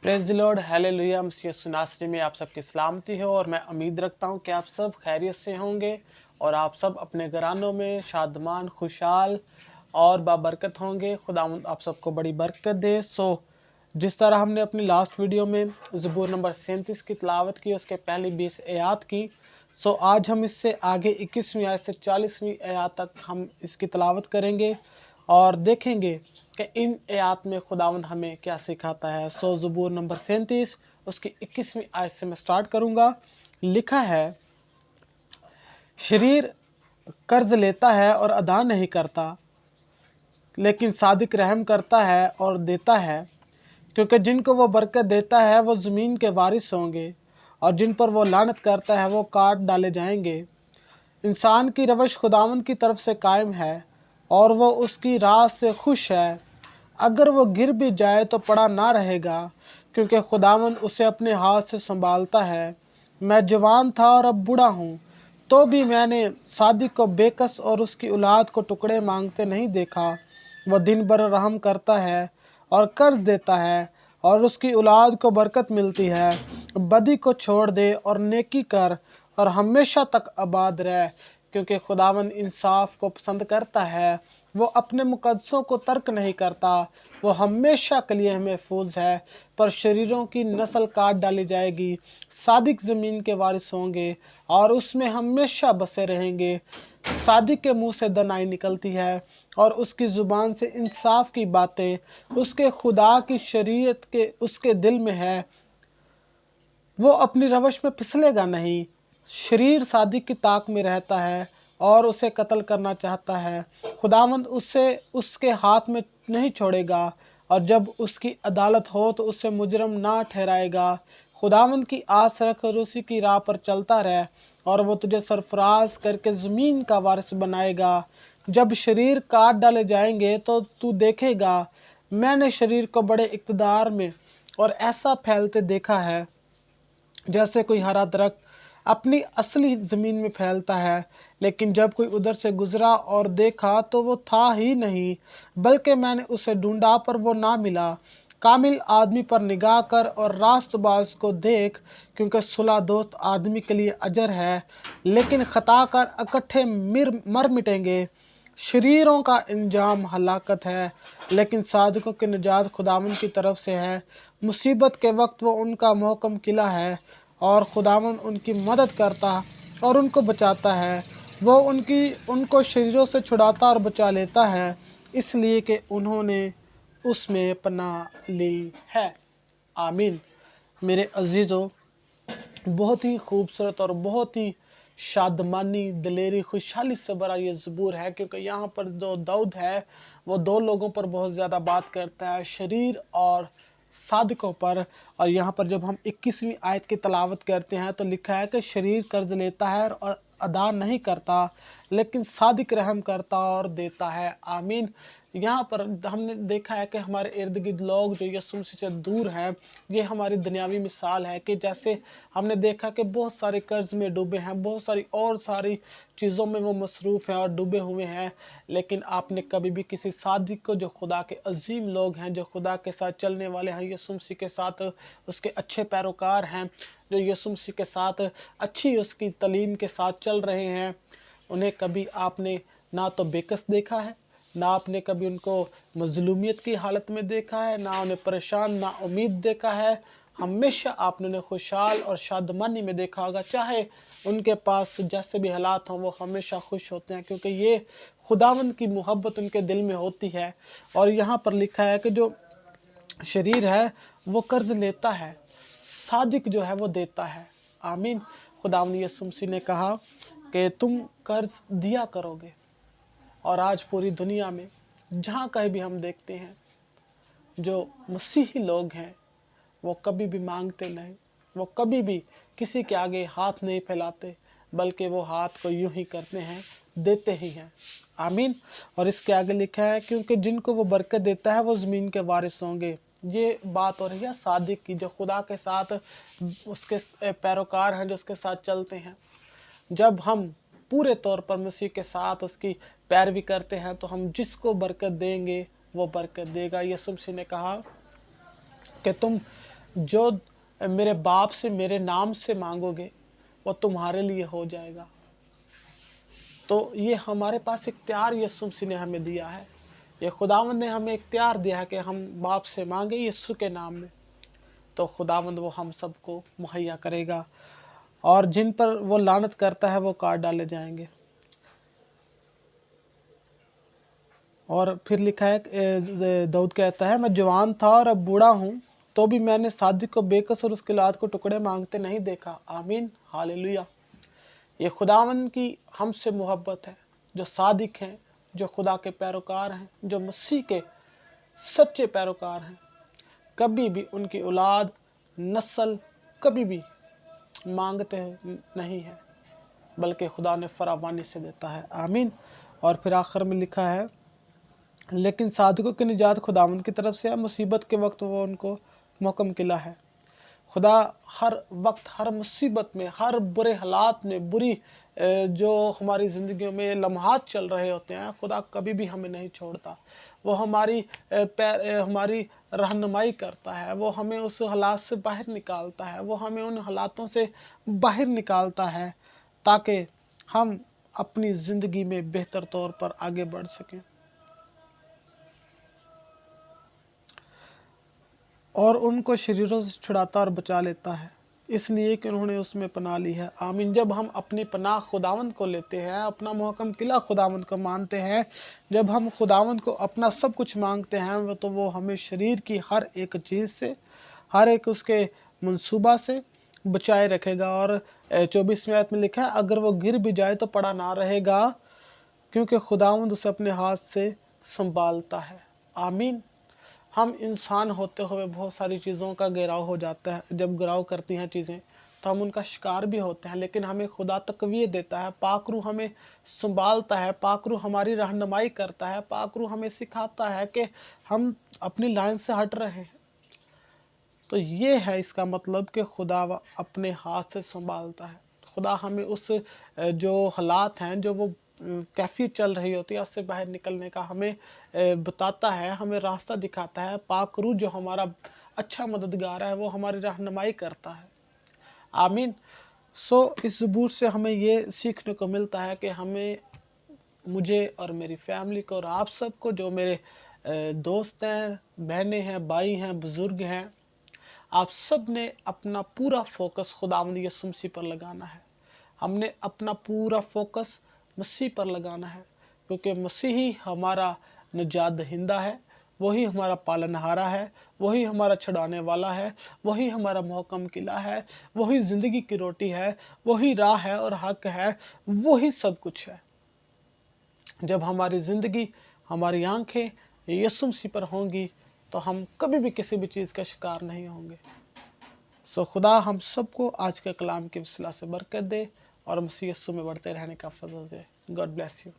Praise the lord, hallelujah. मसीह यीशु नासरी में आप सबकी सलामती हो और मैं उम्मीद रखता हूँ कि आप सब खैरियत से होंगे और आप सब अपने घरानों में शादमान, खुशहाल और बाबरकत होंगे। खुदावंद आप सबको बड़ी बरकत दे। जिस तरह हमने अपनी लास्ट वीडियो में ज़बूर नंबर 37 की तिलावत की, उसके पहली 20 आयत की। आज हम इससे आगे 21वीं आयत से 40वीं आयत तक हम इसकी तिलावत करेंगे और देखेंगे कि इन आयत में खुदावंद हमें क्या सिखाता है। ज़बूर नंबर 37 उसकी 21वीं आयत से मैं स्टार्ट करूँगा। लिखा है, शरीर कर्ज लेता है और अदा नहीं करता, लेकिन सादिक रहम करता है और देता है। क्योंकि जिनको वो बरकत देता है वो ज़मीन के वारिस होंगे, और जिन पर वो लानत करता है वो काट डाले जाएंगे। इंसान की रवश खुदावंद की तरफ से कायम है और वो उसकी राह से खुश है। अगर वो गिर भी जाए तो पड़ा ना रहेगा, क्योंकि खुदावंद उसे अपने हाथ से संभालता है। मैं जवान था और अब बूढ़ा हूँ, तो भी मैंने सादिक को बेकस और उसकी औलाद को टुकड़े मांगते नहीं देखा। वह दिन भर रहम करता है और कर्ज देता है, और उसकी औलाद को बरकत मिलती है। बदी को छोड़ दे और नेकी कर, और हमेशा तक आबाद रह, क्योंकि खुदावंद इंसाफ को पसंद करता है। वो अपने मुकद्दसों को तर्क नहीं करता। वो हमेशा के लिए महफूज है, पर शरीरों की नस्ल काट डाली जाएगी। सादिक ज़मीन के वारिस होंगे और उसमें हमेशा बसे रहेंगे। सादिक के मुंह से दनाई निकलती है और उसकी ज़ुबान से इंसाफ की बातें। उसके खुदा की शरीयत के उसके दिल में है, वो अपनी रवश में फिसलेगा नहीं। शरीर सादिक की ताक में रहता है और उसे कत्ल करना चाहता है। खुदावंद उसे उसके हाथ में नहीं छोड़ेगा, और जब उसकी अदालत हो तो उसे मुजरम ना ठहराएगा। खुदावंद की आस रख और उसी की राह पर चलता रह, और वो तुझे सरफराज करके ज़मीन का वारिस बनाएगा। जब शरीर काट डाले जाएंगे तो तू देखेगा, मैंने शरीर को बड़े इक़्तिदार में और ऐसा फैलते देखा है जैसे कोई हरा दरख्त अपनी असली ज़मीन में फैलता है। लेकिन जब कोई उधर से गुज़रा और देखा तो वो था ही नहीं, बल्कि मैंने उसे ढूंढा पर वो ना मिला। कामिल आदमी पर निगाह कर और रास्तबाज को देख, क्योंकि सुलह दोस्त आदमी के लिए अजर है, लेकिन खता कर इकट्ठे मर मिटेंगे। शरीरों का इंजाम हलाकत है, लेकिन साधकों की निजात खुदावंद की तरफ से है। मुसीबत के वक्त वो उनका मोहकम किला है, और खुदावंद उनकी मदद करता और उनको बचाता है। वो उनको शरीरों से छुड़ाता और बचा लेता है, इसलिए कि उन्होंने उसमें पनाह ली है। आमीन। मेरे अजीज़ों, बहुत ही खूबसूरत और बहुत ही शादमानी, दिलेरी, खुशहाली से भरा ये ज़बूर है, क्योंकि यहाँ पर जो दाऊद है वो दो लोगों पर बहुत ज़्यादा बात करता है, शरीर और सादिकों पर। और यहाँ पर जब हम 21वीं आयत की तलावत करते हैं तो लिखा है कि शरीर कर्ज लेता है और अदा नहीं करता, लेकिन सादिक रहम करता और देता है। आमीन। यहाँ पर हमने देखा है कि हमारे इर्द गिर्द लोग जो यीशु मसीह से दूर हैं, ये हमारी दुनियावी मिसाल है कि जैसे हमने देखा कि बहुत सारे कर्ज में डूबे हैं, बहुत सारी चीज़ों में वो मसरूफ़ हैं और डूबे हुए हैं। लेकिन आपने कभी भी किसी सादिक को, जो खुदा के अजीम लोग हैं, जो खुदा के साथ चलने वाले हैं, यीशु मसीह के साथ उसके अच्छे पैरोकार हैं, जो यीशु मसीह के साथ अच्छी उसकी तालीम के साथ चल रहे हैं, उन्हें कभी आपने ना तो बेकस देखा है, ना आपने कभी उनको मजलूमियत की हालत में देखा है, ना उन्हें परेशान, ना उम्मीद देखा है। हमेशा आपने उन्हें खुशहाल और शादमानी में देखा होगा। चाहे उनके पास जैसे भी हालात हों, वो हमेशा खुश होते हैं, क्योंकि ये खुदावंद की मोहब्बत उनके दिल में होती है। और यहाँ पर लिखा है कि जो शरीर है वो कर्ज लेता है, सादिक जो है वो देता है। आमीन। खुदावंद यीशु मसीह ने कहा कि तुम कर्ज दिया करोगे। और आज पूरी दुनिया में जहाँ कहीं भी हम देखते हैं, जो मसीही लोग हैं वो कभी भी मांगते नहीं, वो कभी भी किसी के आगे हाथ नहीं फैलाते, बल्कि वो हाथ को यूं ही करते हैं, देते ही हैं। आमीन। और इसके आगे लिखा है, क्योंकि जिनको वो बरकत देता है वो ज़मीन के वारिस होंगे। ये बात हो रही है सादिक की, जो खुदा के साथ उसके पैरोकार हैं, जो उसके साथ चलते हैं। जब हम पूरे तौर पर मसीह के साथ उसकी पैरवी करते हैं तो हम जिसको बरकत देंगे वो बरकत देगा। यीशु मसीह ने कहा कि तुम जो मेरे बाप से मेरे नाम से मांगोगे वो तुम्हारे लिए हो जाएगा। तो ये हमारे पास इख्तियार यीशु मसीह ने हमें दिया है। ये खुदावंद ने हमें इख्तियार दिया है कि हम बाप से मांगे यीशु के नाम में, तो खुदावंद वो हम सबको मुहैया करेगा, और जिन पर वो लानत करता है वो काट डाले जाएंगे। और फिर लिखा है, दाऊद कहता है, मैं जवान था और अब बूढ़ा हूँ, तो भी मैंने सादिक को बेकस और उसकी औलाद को टुकड़े मांगते नहीं देखा। आमीन, हालेलुया। ये खुदावंद की हमसे मोहब्बत है, जो सादिक हैं, जो खुदा के पैरोकार हैं, जो मसीह के सच्चे पैरोकार हैं। कभी भी उनकी औलाद नस्ल कभी भी मांगते नहीं है, बल्कि खुदा ने फरावानी से देता है। आमीन। और फिर आखिर में लिखा है, लेकिन सादिकों की निजात खुदावंद की तरफ से है, मुसीबत के वक्त वो उनको मोहकम किला है। खुदा हर वक्त, हर मुसीबत में, हर बुरे हालात में, बुरी जो हमारी ज़िंदगियों में लम्हात चल रहे होते हैं, खुदा कभी भी हमें नहीं छोड़ता। वो हमारी रहनुमाई करता है, वो हमें उस हालात से बाहर निकालता है, वो हमें उन हालातों से बाहर निकालता है ताकि हम अपनी ज़िंदगी में बेहतर तौर पर आगे बढ़ सकें। और उनको शरीरों से छुड़ाता और बचा लेता है, इसलिए कि उन्होंने उसमें पनाह ली है। आमीन। जब हम अपनी पनाह खुदावंद को लेते हैं, अपना मोहकम किला खुदावंद को मानते हैं, जब हम खुदावंद को अपना सब कुछ मांगते हैं, तो वो हमें शरीर की हर एक चीज़ से, हर एक उसके मंसूबा से बचाए रखेगा। और 24वें आयत में लिखा है, अगर वो गिर भी जाए तो पड़ा ना रहेगा, क्योंकि खुदावंद उसे अपने हाथ से संभालता है। आमीन। हम इंसान होते हुए बहुत सारी चीज़ों का घेराव हो जाता है, जब घेराव करती हैं चीज़ें तो हम उनका शिकार भी होते हैं, लेकिन हमें खुदा तक़वियत देता है, पाकरू हमें संभालता है, पाकरू हमारी रहनुमाई करता है, पाकरू हमें सिखाता है कि हम अपनी लाइन से हट रहे हैं। तो ये है इसका मतलब कि खुदा अपने हाथ से संभालता है। खुदा हमें उस जो हालात हैं, जो वो कैफियत चल रही होती है, उससे बाहर निकलने का हमें बताता है, हमें रास्ता दिखाता है। पाक रूह जो हमारा अच्छा मददगार है, वो हमारी रहनुमाई करता है। आमीन। इस ज़बूर से हमें ये सीखने को मिलता है कि हमें, मुझे और मेरी फैमिली को और आप सबको, जो मेरे दोस्त हैं, बहनें हैं, भाई हैं, बुज़ुर्ग हैं, आप सब ने अपना पूरा फोकस खुदावंद यीशु मसीह पर लगाना है। हमने अपना पूरा फोकस मसीह पर लगाना है, क्योंकि मसीह ही हमारा निजात दहिंदा है, वही हमारा पालनहारा है, वही हमारा छुड़ाने वाला है, वही हमारा मोहकम किला है, वही ज़िंदगी की रोटी है, वही राह है और हक है, वही सब कुछ है। जब हमारी ज़िंदगी, हमारी आंखें यीशु मसीह पर होंगी, तो हम कभी भी किसी भी चीज़ का शिकार नहीं होंगे। खुदा हम सबको आज के कलाम के वसीला से बरकत दे और मसीह यीशु में बढ़ते रहने का फजल दे। God bless you.